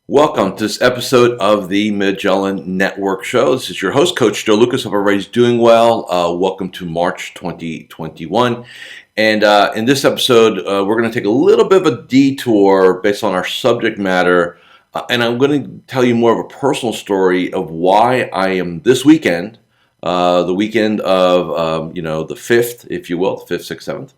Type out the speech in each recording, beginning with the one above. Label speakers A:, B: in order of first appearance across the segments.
A: Welcome to this episode of the Magellan Network Show. This is your host, Coach Joe Lucas. Hope everybody's doing well. Welcome to March 2021. And in this episode, we're going to take a little bit of a detour based on our subject matter. And I'm going to tell you more of a personal story of why I am this weekend, the weekend of, the 5th, if you will, the 5th, 6th, 7th,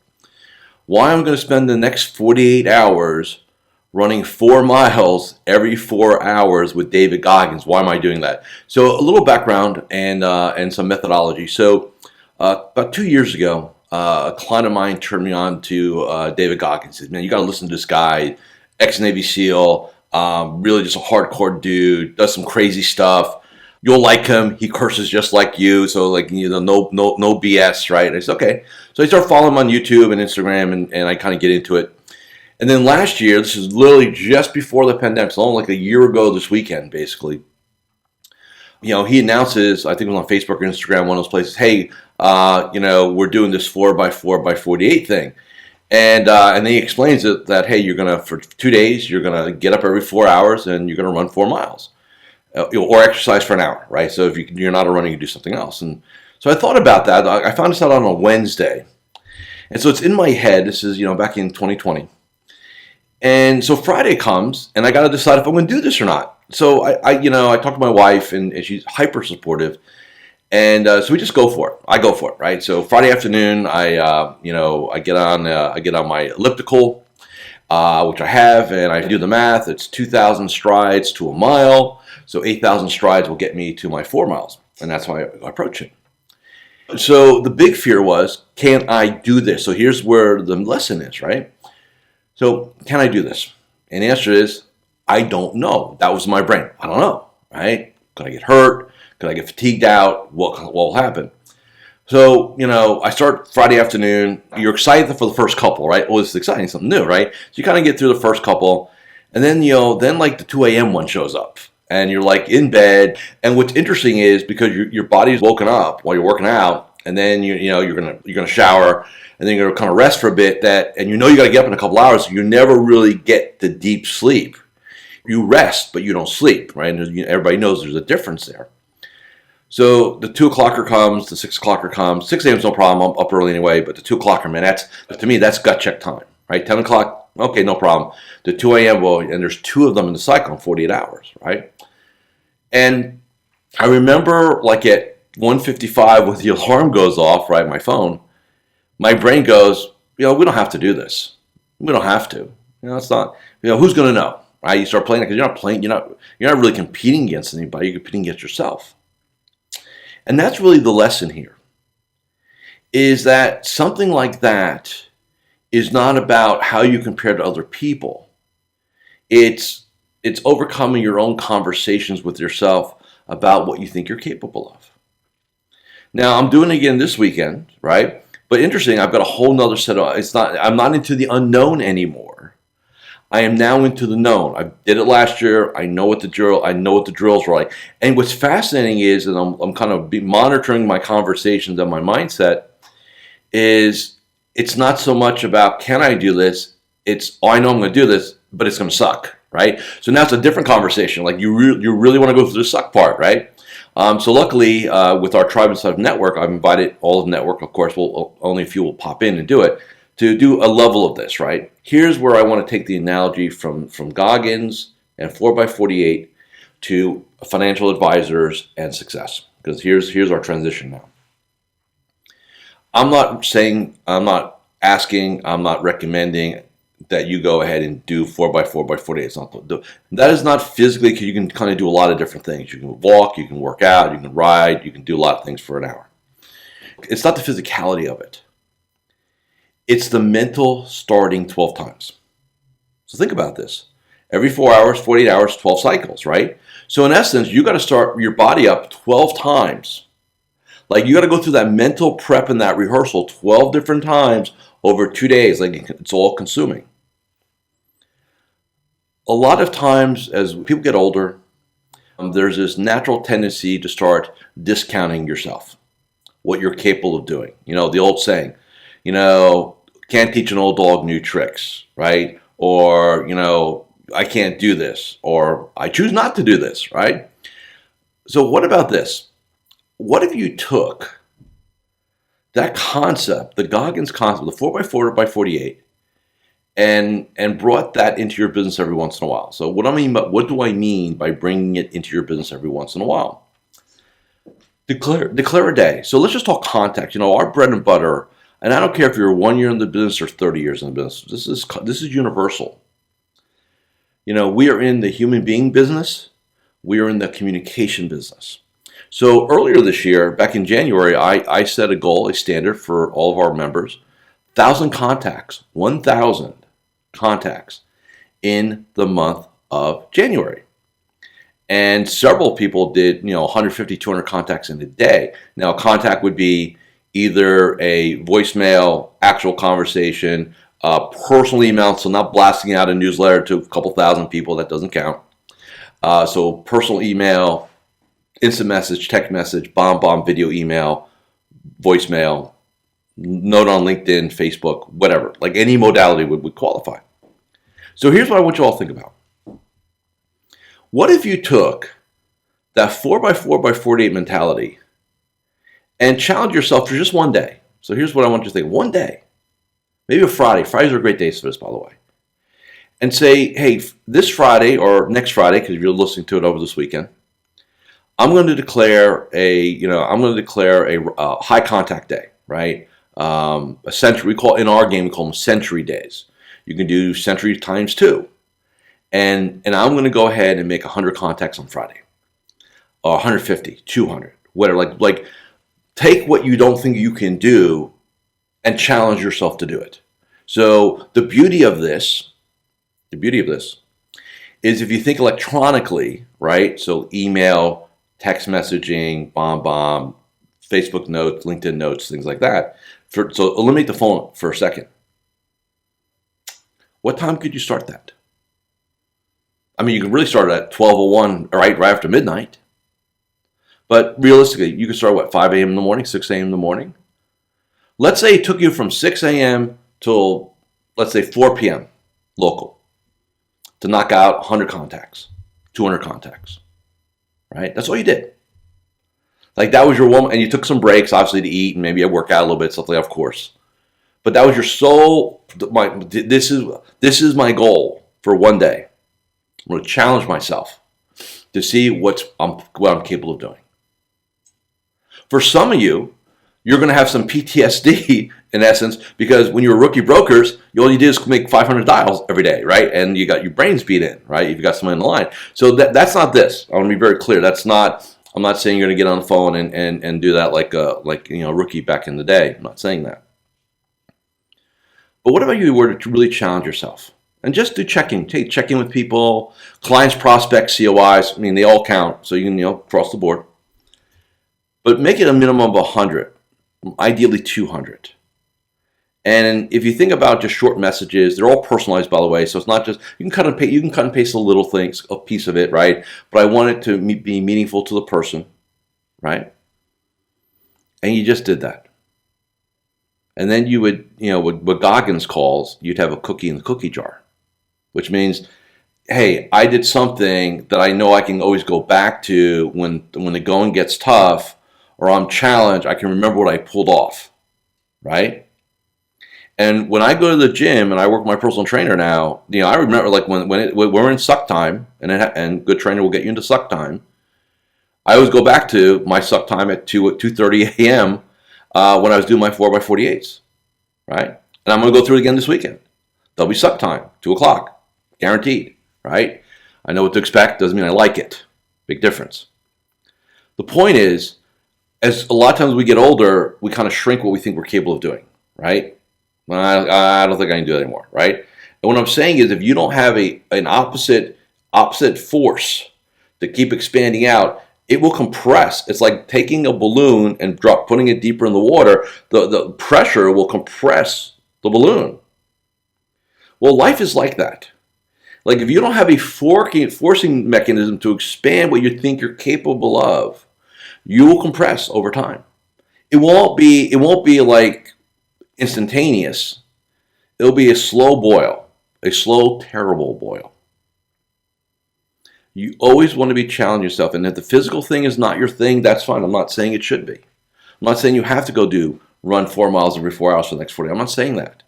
A: why I'm going to spend the next 48 hours running 4 miles every 4 hours with David Goggins. Why am I doing that? So a little background and some methodology. So about 2 years ago, a client of mine turned me on to David Goggins. He said, man, you got to listen to this guy, ex-Navy SEAL, really just a hardcore dude, does some crazy stuff. You'll like him. He curses just like you. So no BS, right? I said, okay. So I start following him on YouTube and Instagram and I kind of get into it. And then last year, this is literally just before the pandemic, so only like a year ago this weekend, basically, he announces, I think it was on Facebook or Instagram, one of those places, hey, we're doing this 4x4x48 thing. And then he explains that, hey, you're going to, for 2 days, you're going to get up every 4 hours and you're going to run 4 miles or exercise for an hour, right? So if you're not a runner, you do something else. And so I thought about that. I found this out on a Wednesday. And so it's in my head. This is, back in 2020. And so Friday comes, and I got to decide if I'm going to do this or not. So I talked to my wife, and she's hyper supportive, and so we just go for it. I go for it, right? So Friday afternoon, I get on my elliptical, which I have, and I do the math. It's 2,000 strides to a mile, so 8,000 strides will get me to my 4 miles, and that's how I approach it. So the big fear was, can I do this? So here's where the lesson is, right? So, can I do this? And the answer is, I don't know. That was my brain. I don't know, right? Could I get hurt? Could I get fatigued out? What will happen? So, I start Friday afternoon. You're excited for the first couple, right? Oh, this is exciting, something new, right? So you kind of get through the first couple, and then, then like the 2 a.m. one shows up, and you're like in bed. And what's interesting is because your body's woken up while you're working out, and then you're gonna shower. And then you're going to kind of rest for a bit, and you got to get up in a couple hours, so you never really get the deep sleep. You rest, but you don't sleep, right? And everybody knows there's a difference there. So the 2 o'clocker comes, the 6 o'clocker comes. 6 a.m. is no problem, I'm up early anyway, but the 2 o'clocker, man, to me, that's gut check time, right? 10 o'clock, okay, no problem. The 2 a.m., well, and there's 2 of them in the cycle in 48 hours, right? And I remember like at 1:55 when the alarm goes off, right, my phone, my brain goes, we don't have to do this. We don't have to. It's not, who's going to know, right? You start playing it because you're not playing, you're not really competing against anybody. You're competing against yourself. And that's really the lesson here, is that something like that is not about how you compare to other people. It's overcoming your own conversations with yourself about what you think you're capable of. Now, I'm doing it again this weekend, right? But interesting, I've got a whole nother set of, I'm not into the unknown anymore. I am now into the known. I did it last year. I know what the drills are like. And what's fascinating is that I'm kind of monitoring my conversations and my mindset is it's not so much about, can I do this? It's, I know I'm going to do this, but it's going to suck, right? So now it's a different conversation. Like you really want to go through the suck part, right? So luckily, with our Tribe Inside of Network, I've invited all of the network, of course, only a few will pop in and do it, to do a level of this, right? Here's where I want to take the analogy from Goggins and 4x48 to financial advisors and success, because here's our transition now. I'm not saying, I'm not asking, I'm not recommending that you go ahead and do 4x4x48. It's not that is not physically, because you can kind of do a lot of different things. You can walk, you can work out, you can ride, you can do a lot of things for an hour. It's not the physicality of it. It's the mental starting 12 times. So think about this. Every 4 hours, 48 hours, 12 cycles, right? So in essence, you got to start your body up 12 times. Like you got to go through that mental prep and that rehearsal 12 different times over 2 days. Like it's all consuming. A lot of times as people get older, there's this natural tendency to start discounting yourself, what you're capable of doing. The old saying, can't teach an old dog new tricks, right? Or, I can't do this, or I choose not to do this, right? So what about this? What if you took that concept, the Goggins concept, the 4x4x48, and brought that into your business every once in a while? So what do I mean by bringing it into your business every once in a while? Declare a day. So let's just talk contact. Our bread and butter, and I don't care if you're 1 year in the business or 30 years in the business. This is universal. We are in the human being business. We are in the communication business. So earlier this year, back in January, I set a goal, a standard for all of our members, 1,000 contacts, 1,000 contacts in the month of January. And several people did, 150, 200 contacts in a day. Now, a contact would be either a voicemail, actual conversation, personal email, so not blasting out a newsletter to a couple thousand people, that doesn't count. So personal email, instant message, text message, bomb, video email, voicemail, note on LinkedIn, Facebook, whatever. Like any modality would qualify. So here's what I want you all to think about. What if you took that 4x4x48 mentality and challenge yourself for just one day? So here's what I want you to think. One day, maybe a Friday. Fridays are great days for this, by the way. And say, hey, this Friday or next Friday, because you're listening to it over this weekend, I'm going to declare a high contact day, right? A century. In our game, we call them century days. You can do century times 2. And I'm going to go ahead and make 100 contacts on Friday, or 150, 200, whatever. Like take what you don't think you can do and challenge yourself to do it. So the beauty of this is if you think electronically, right? So email, text messaging, bomb, Facebook notes, LinkedIn notes, things like that. So eliminate the phone for a second. What time could you start that? I mean, you can really start at 12:01, right after midnight. But realistically, you can start, 5 a.m. in the morning, 6 a.m. in the morning? Let's say it took you from 6 a.m. till, let's say, 4 p.m. local to knock out 100 contacts, 200 contacts, right? That's all you did. Like that was your one, and you took some breaks, obviously, to eat and maybe work out a little bit, stuff like that, of course. But that was your sole, this is my goal for one day. I'm going to challenge myself to see what I'm capable of doing. For some of you, you're going to have some PTSD in essence, because when you were rookie brokers, all you did is make 500 dials every day, right? And you got your brains beat in, right? You've got someone in the line. So that's not this. I want to be very clear. I'm not saying you're going to get on the phone and do that like a rookie back in the day. I'm not saying that. But what about you were to really challenge yourself? And just do checking. Checking with people, clients, prospects, COIs. I mean, they all count. So you can, across the board. But make it a minimum of 100, ideally 200. And if you think about just short messages, they're all personalized, by the way. So it's not just, you can cut and paste a little things, a piece of it, right? But I want it to be meaningful to the person, right? And you just did that. And then you would, what Goggins calls, you'd have a cookie in the cookie jar. Which means, hey, I did something that I know I can always go back to when the going gets tough or I'm challenged. I can remember what I pulled off, right? And when I go to the gym and I work with my personal trainer now, I remember when we're in suck time and good trainer will get you into suck time. I always go back to my suck time at 2:30 a.m. When I was doing my 4x48s, right? And I'm going to go through it again this weekend. There'll be suck time, 2 o'clock. Guaranteed, right? I know what to expect. Doesn't mean I like it. Big difference. The point is, as a lot of times we get older, we kind of shrink what we think we're capable of doing, right? I don't think I can do that anymore, right? And what I'm saying is, if you don't have an opposite force to keep expanding out, it will compress. It's like taking a balloon and putting it deeper in the water. The pressure will compress the balloon. Well, life is like that. Like if you don't have a forcing mechanism to expand what you think you're capable of, you will compress over time. It won't be like instantaneous. It'll be a slow boil, a slow, terrible boil, You always want to be challenging yourself. And if the physical thing is not your thing, that's fine. I'm not saying it should be. I'm not saying you have to go run 4 miles every 4 hours for the next 40 days. I'm not saying that.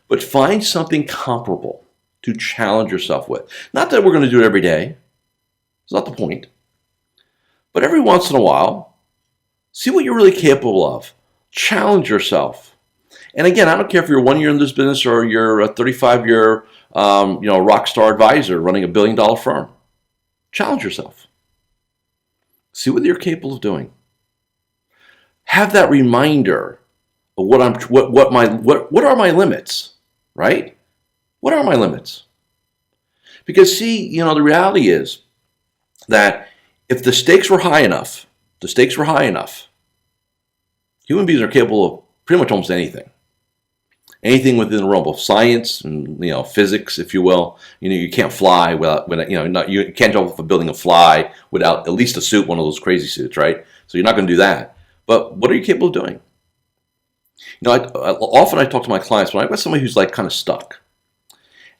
A: But find something comparable to challenge yourself with. Not that we're going to do it every day. It's not the point. But every once in a while, see what you're really capable of. Challenge yourself. And again, I don't care if you're 1 year in this business or you're a 35-year rock star advisor running $1 billion firm. Challenge yourself. See what you're capable of doing. Have that reminder of what are my limits, right? What are my limits? Because see, the reality is that if the stakes were high enough, human beings are capable of pretty much almost anything. Anything within the realm of science and physics, if you will. You can't fly without you can't jump off a building and fly without at least a suit, one of those crazy suits, right? So you're not going to do that. But what are you capable of doing? Often I talk to my clients when I've got somebody who's like kind of stuck,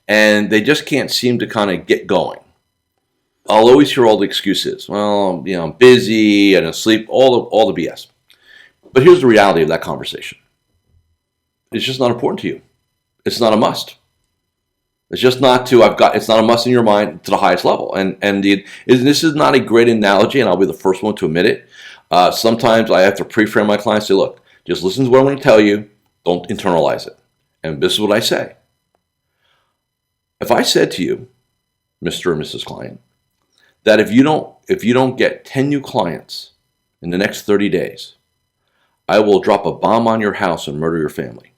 A: and they just can't seem to kind of get going. I'll always hear all the excuses. Well, I'm busy and asleep, all the BS. But here's the reality of that conversation. It's just not important to you. It's not a must. It's just not it's not a must in your mind to the highest level. And this is not a great analogy, and I'll be the first one to admit it. Sometimes I have to pre-frame my clients, say, look, just listen to what I'm going to tell you. Don't internalize it. And this is what I say. If I said to you, Mr. or Mrs. Client, that if you don't get 10 new clients in the next 30 days, I will drop a bomb on your house and murder your family.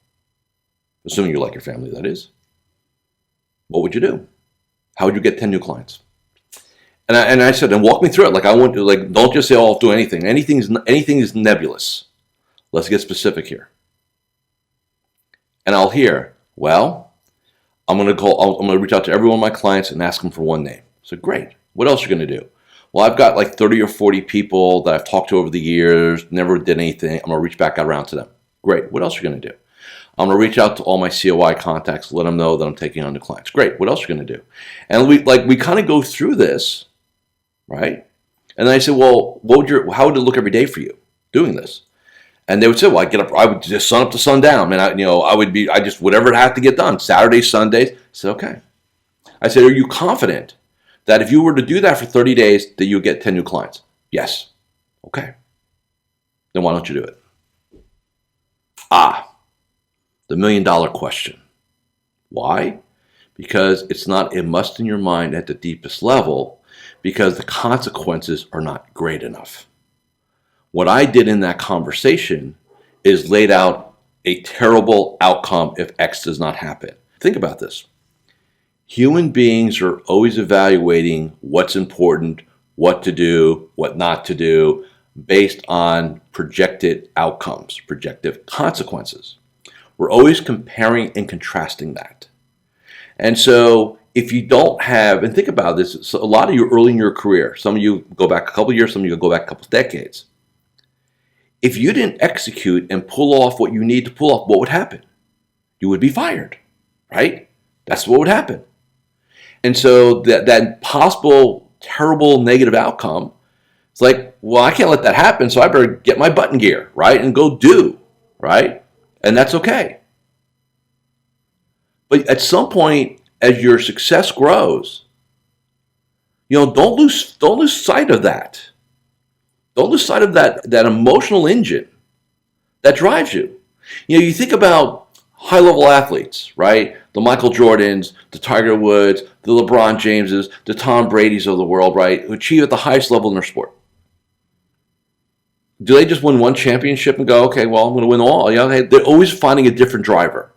A: Assuming you like your family, that is. What would you do? How would you get 10 new clients? And I said, and walk me through it. Don't just say, oh, I'll do anything. Anything is nebulous. Let's get specific here. And I'll hear, well, I'm going to reach out to every one of my clients and ask them for one name. So great. What else are you going to do? Well, I've got like 30 or 40 people that I've talked to over the years, never did anything. I'm going to reach back out around to them. Great. What else are you going to do? I'm going to reach out to all my COI contacts, let them know that I'm taking on new clients. Great. What else are you going to do? And we kind of go through this, right? And then I say, well, how would it look every day for you doing this? And they would say, well, I would just sun up to sundown, man. I just whatever it had to get done, Saturdays, Sundays. I said, okay. I said, are you confident that if you were to do that for 30 days, that you would get 10 new clients? Yes. Okay. Then why don't you do it? The $1 million question. Why? Because it's not a must in your mind at the deepest level, because the consequences are not great enough. What I did in that conversation is laid out a terrible outcome if X does not happen. Think about this. Human beings are always evaluating what's important, what to do, what not to do, based on projected outcomes, projective consequences. We're always comparing and contrasting that. And so if you don't have, and think about this, so a lot of you early in your career, some of you go back a couple of years, some of you go back a couple of decades. If you didn't execute and pull off what you need to pull off, what would happen? You would be fired, right? That's what would happen. And so that possible terrible negative outcome, it's like, well, I can't let that happen, so I better get my butt in gear, right? And go do, right? And that's okay. But at some point, as your success grows, don't lose sight of that. Don't lose sight of that emotional engine that drives you. You think about high-level athletes, right? The Michael Jordans, the Tiger Woods, the LeBron Jameses, the Tom Bradys of the world, right? Who achieve at the highest level in their sport. Do they just win one championship and go, okay, well, I'm going to win all? They're always finding a different driver.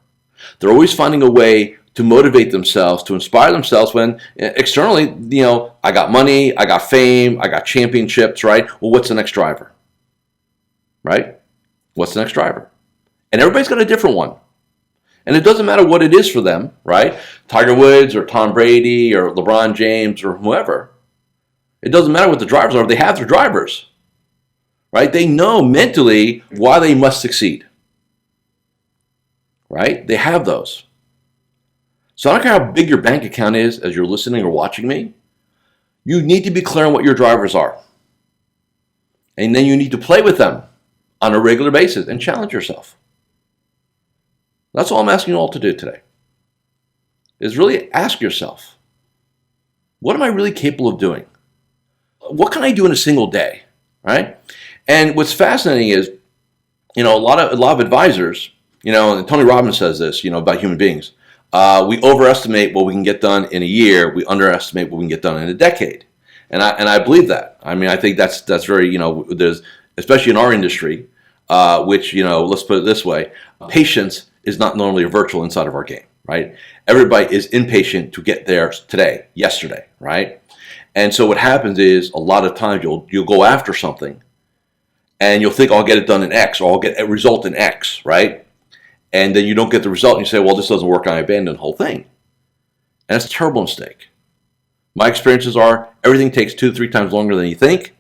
A: They're always finding a way to motivate themselves, to inspire themselves when externally, I got money, I got fame, I got championships, right? Well, what's the next driver? Right? What's the next driver? And everybody's got a different one. And it doesn't matter what it is for them, right? Tiger Woods or Tom Brady or LeBron James or whoever. It doesn't matter what the drivers are. They have their drivers. Right? They know mentally why they must succeed. Right? They have those. So I don't care how big your bank account is as you're listening or watching me. You need to be clear on what your drivers are. And then you need to play with them on a regular basis and challenge yourself. That's all I'm asking you all to do today. Is really ask yourself, what am I really capable of doing? What can I do in a single day, right? And what's fascinating is, a lot of advisors, and Tony Robbins says this, about human beings. We overestimate what we can get done in a year. We underestimate what we can get done in a decade. And I believe that. I mean, I think that's very, there's, especially in our industry, which, let's put it this way, patience is not normally a virtual inside of our game, right? Everybody is impatient to get there today, yesterday, right? And so what happens is a lot of times you'll go after something and you'll think, I'll get it done in X, or I'll get a result in X, right? And then you don't get the result and you say, well, this doesn't work, and I abandon the whole thing. And that's a terrible mistake. My experiences are everything takes 2 to 3 times longer than you think,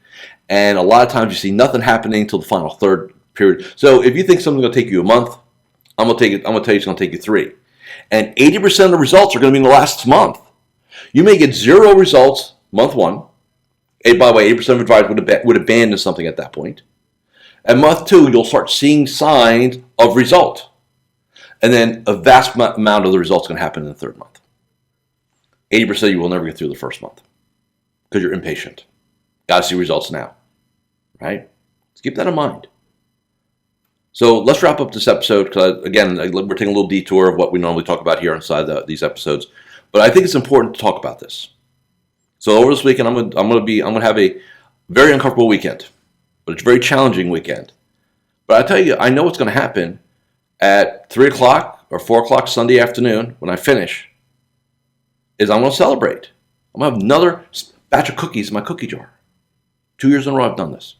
A: and a lot of times you see nothing happening until the final third period. So if you think something's going to take you a month, I'm going to tell you it's going to take you 3. And 80% of the results are going to be in the last month. You may get 0 results month 1. And by the way, 80% of advisors would abandon something at that point. And month 2, you'll start seeing signs of result. And then a vast amount of the results are going to happen in the 3rd month. 80% of you will never get through the 1st month because you're impatient. Got to see results now, right? Let's keep that in mind. So let's wrap up this episode because, again, we're taking a little detour of what we normally talk about here inside these episodes. But I think it's important to talk about this. So over this weekend, I'm going to have a very uncomfortable weekend, but it's a very challenging weekend. But I tell you, I know what's going to happen at 3 o'clock or 4 o'clock Sunday afternoon when I finish. Is I'm going to celebrate. I'm going to have another batch of cookies in my cookie jar. 2 years in a row I've done this.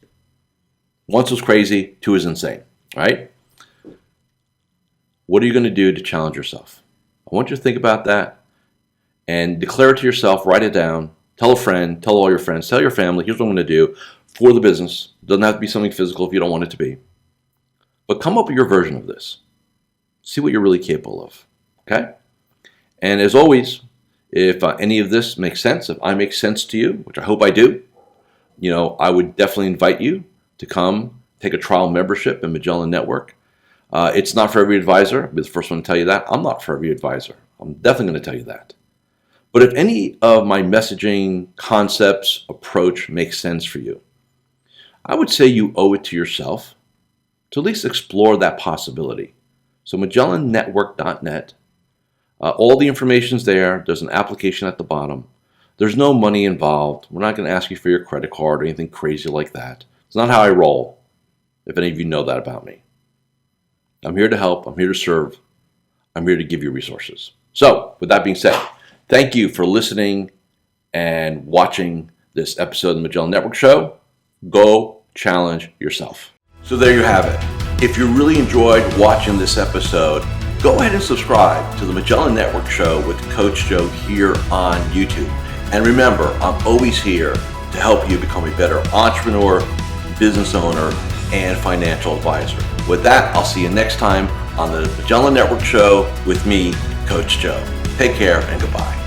A: Once was crazy, 2 is insane, right? What are you going to do to challenge yourself? I want you to think about that and declare it to yourself, write it down, tell a friend, tell all your friends, tell your family, here's what I'm going to do for the business. It doesn't have to be something physical if you don't want it to be. But come up with your version of this. See what you're really capable of, okay? And as always, if any of this makes sense, if I make sense to you, which I hope I do, I would definitely invite you to come take a trial membership in Magellan Network. It's not for every advisor. I'll be the first one to tell you that. I'm not for every advisor. I'm definitely going to tell you that. But if any of my messaging, concepts, approach makes sense for you, I would say you owe it to yourself to at least explore that possibility. So MagellanNetwork.net. All the information's there. There's an application at the bottom. There's no money involved. We're not going to ask you for your credit card or anything crazy like that. It's not how I roll, if any of you know that about me. I'm here to help. I'm here to serve. I'm here to give you resources. So, with that being said, thank you for listening and watching this episode of the Magellan Network Show. Go challenge yourself. So there you have it. If you really enjoyed watching this episode, go ahead and subscribe to the Magellan Network Show with Coach Joe here on YouTube. And remember, I'm always here to help you become a better entrepreneur, business owner, and financial advisor. With that, I'll see you next time on the Magellan Network Show with me, Coach Joe. Take care and goodbye.